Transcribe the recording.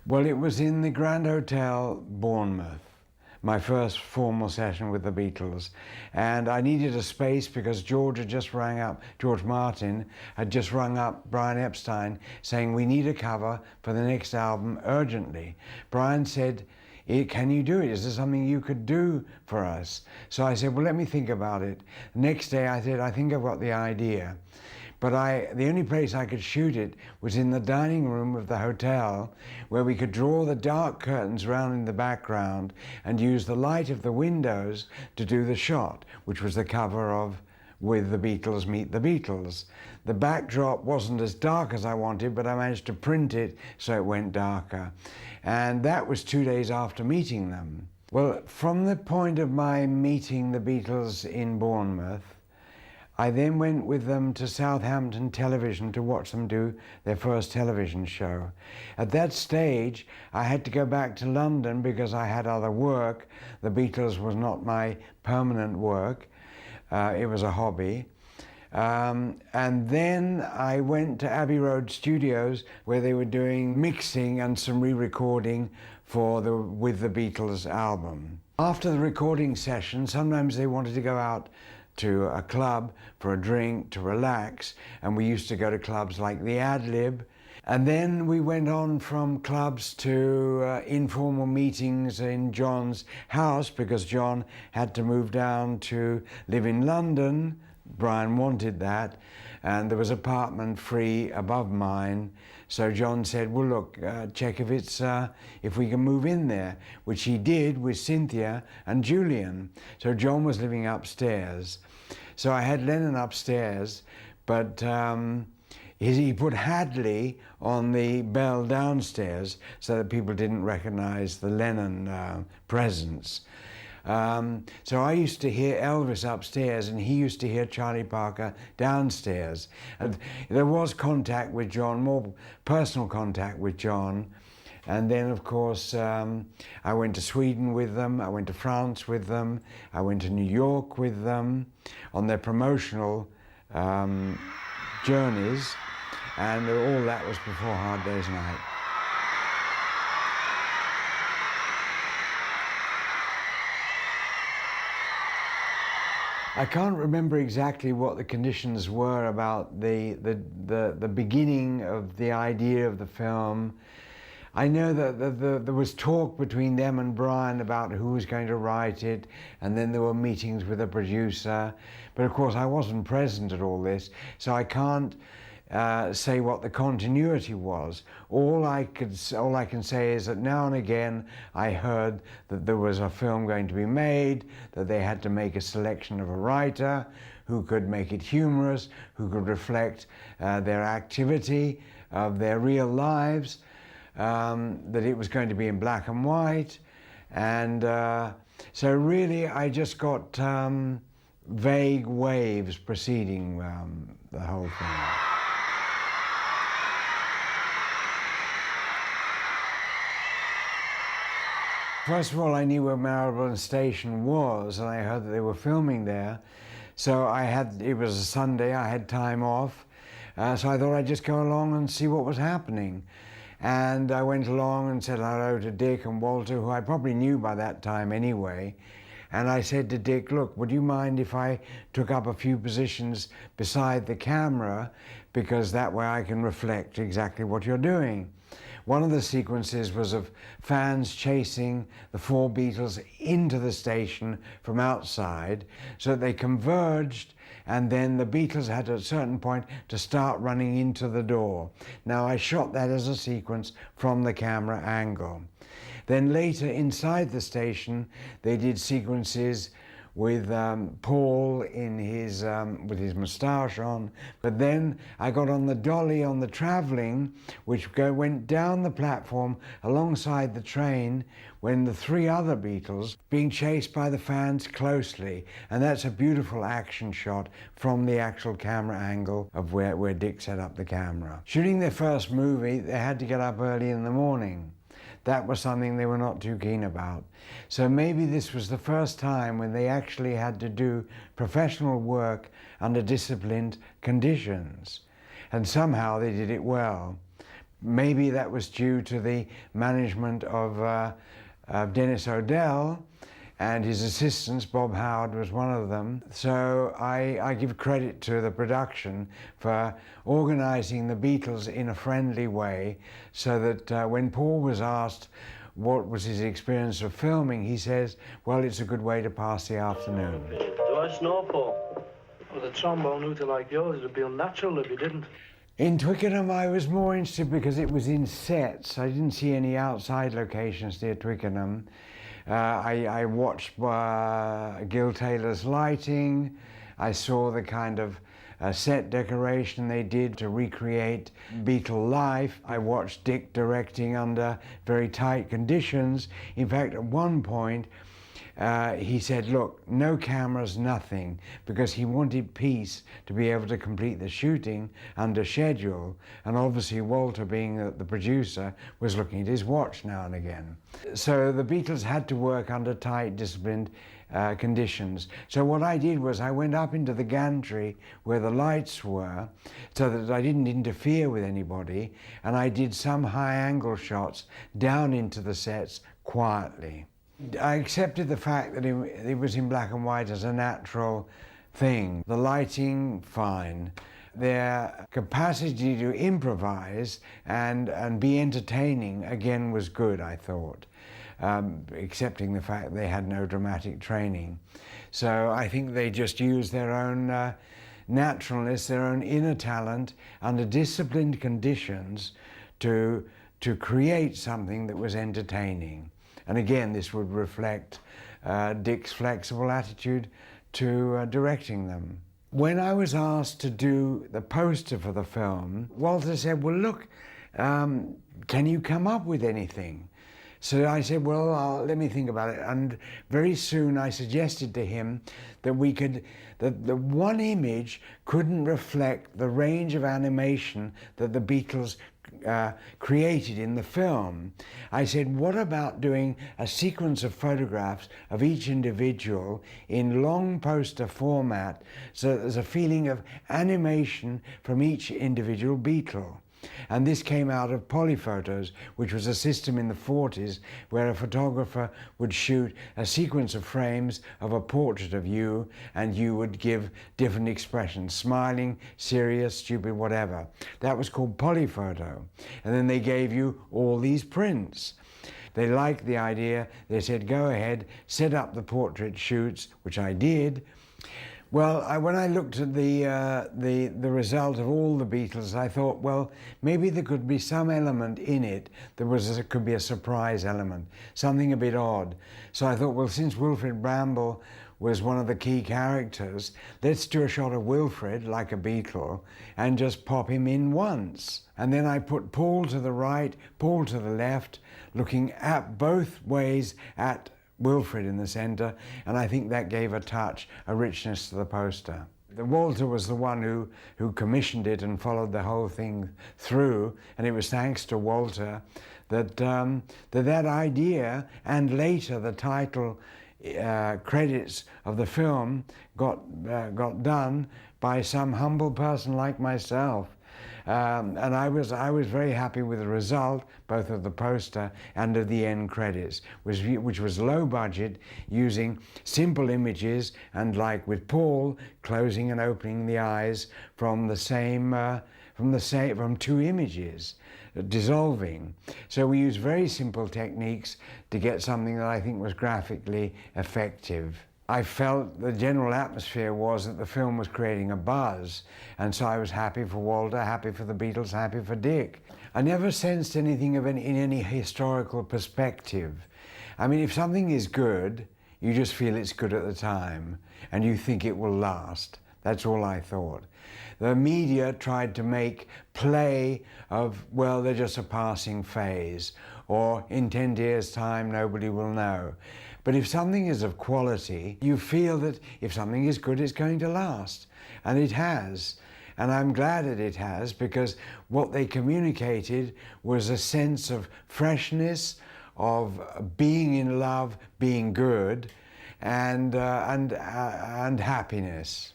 Well, it was in the Grand Hotel, Bournemouth, my first formal session with the Beatles. And I needed a space because George Martin had just rung up Brian Epstein saying, we need a cover for the next album urgently. Brian said, can you do it? Is there something you could do for us? So I said, well, let me think about it. The next day I said, I think I've got the idea. But the only place I could shoot it was in the dining room of the hotel, where we could draw the dark curtains round in the background and use the light of the windows to do the shot, which was the cover of With the Beatles, Meet the Beatles. The backdrop wasn't as dark as I wanted, but I managed to print it so it went darker. And that was 2 days after meeting them. Well, from the point of my meeting the Beatles in Bournemouth, I then went with them to Southampton Television to watch them do their first television show. At that stage, I had to go back to London because I had other work. The Beatles was not my permanent work. It was a hobby. And then I went to Abbey Road Studios, where they were doing mixing and some re-recording for the With the Beatles album. After the recording session, sometimes they wanted to go out to a club for a drink, to relax, and we used to go to clubs like the Ad Lib. And then we went on from clubs to informal meetings in John's house, because John had to move down to live in London. Brian wanted that, and there was an apartment free above mine. So John said, well, look, check if we can move in there, which he did with Cynthia and Julian. So John was living upstairs. So I had Lennon upstairs, but he put Hadley on the bell downstairs so that people didn't recognize the Lennon presence. So I used to hear Elvis upstairs, and he used to hear Charlie Parker downstairs. And there was contact with John, more personal contact with John. And then, of course, I went to Sweden with them, I went to France with them, I went to New York with them on their promotional journeys, and all that was before Hard Day's Night. I can't remember exactly what the conditions were about the beginning of the idea of the film. I know that there was talk between them and Brian about who was going to write it, and then there were meetings with the producer. But of course I wasn't present at all this, so I can't say what the continuity was. All I can say is that now and again I heard that there was a film going to be made, that they had to make a selection of a writer who could make it humorous, who could reflect their activity of their real lives, that it was going to be in black and white. And so really I just got vague waves preceding the whole thing. First of all, I knew where Marylebone Station was, and I heard that they were filming there. So it was a Sunday, I had time off, so I thought I'd just go along and see what was happening. And I went along and said hello to Dick and Walter, who I probably knew by that time anyway. And I said to Dick, look, would you mind if I took up a few positions beside the camera, because that way I can reflect exactly what you're doing. One of the sequences was of fans chasing the four Beatles into the station from outside, so that they converged, and then the Beatles had at a certain point to start running into the door. Now I shot that as a sequence from the camera angle. Then later inside the station, they did sequences with Paul with his moustache on. But then I got on the dolly on the travelling, which went down the platform alongside the train, when the three other Beatles being chased by the fans closely. And that's a beautiful action shot from the actual camera angle of where Dick set up the camera. Shooting their first movie, they had to get up early in the morning. That was something they were not too keen about. So maybe this was the first time when they actually had to do professional work under disciplined conditions. And somehow they did it well. Maybe that was due to the management of Dennis O'Dell, and his assistants, Bob Howard was one of them. So I give credit to the production for organising the Beatles in a friendly way, so that when Paul was asked what was his experience of filming, he says, well, it's a good way to pass the afternoon. Do I snore, Paul? With a trombone hooter like yours, it would be unnatural if you didn't. In Twickenham, I was more interested because it was in sets. I didn't see any outside locations near Twickenham. I watched Gil Taylor's lighting. I saw the kind of set decoration they did to recreate Beatle life. I watched Dick directing under very tight conditions. In fact, at one point, he said, look, no cameras, nothing, because he wanted peace to be able to complete the shooting under schedule. And obviously Walter, being the producer, was looking at his watch now and again. So the Beatles had to work under tight, disciplined conditions. So what I did was I went up into the gantry where the lights were, so that I didn't interfere with anybody, and I did some high angle shots down into the sets quietly. I accepted the fact that it was in black and white as a natural thing. The lighting, fine. Their capacity to improvise and be entertaining, again, was good, I thought, accepting the fact they had no dramatic training. So I think they just used their own naturalness, their own inner talent, under disciplined conditions to create something that was entertaining. And again, this would reflect Dick's flexible attitude to directing them. When I was asked to do the poster for the film, Walter said, well, look, can you come up with anything? So I said, well, let me think about it. And very soon I suggested to him that the one image couldn't reflect the range of animation that the Beatles created in the film. I said, what about doing a sequence of photographs of each individual in long poster format, so that there's a feeling of animation from each individual Beatle? And this came out of polyphotos, which was a system in the 40s where a photographer would shoot a sequence of frames of a portrait of you, and you would give different expressions, smiling, serious, stupid, whatever. That was called polyphoto. And then they gave you all these prints. They liked the idea. They said, go ahead, set up the portrait shoots, which I did. Well, when I looked at the result of all the Beatles, I thought, well, maybe there could be some element in it that could be a surprise element, something a bit odd. So I thought, well, since Wilfrid Bramble was one of the key characters, let's do a shot of Wilfrid, like a Beatle, and just pop him in once. And then I put Paul to the right, Paul to the left, looking at both ways at Wilfrid in the centre, and I think that gave a touch, a richness to the poster. Walter was the one who commissioned it and followed the whole thing through, and it was thanks to Walter that that idea, and later the title credits of the film got done by some humble person like myself. And I was very happy with the result, both of the poster and of the end credits, which was low budget, using simple images, and like with Paul, closing and opening the eyes from two images, dissolving. So we used very simple techniques to get something that I think was graphically effective. I felt the general atmosphere was that the film was creating a buzz, and so I was happy for Walter, happy for the Beatles, happy for Dick. I never sensed anything in any historical perspective. I mean, if something is good, you just feel it's good at the time, and you think it will last. That's all I thought. The media tried to make play of, well, they're just a passing phase, or in 10 years' time, nobody will know. But if something is of quality, you feel that if something is good, it's going to last. And it has. And I'm glad that it has, because what they communicated was a sense of freshness, of being in love, being good, and happiness.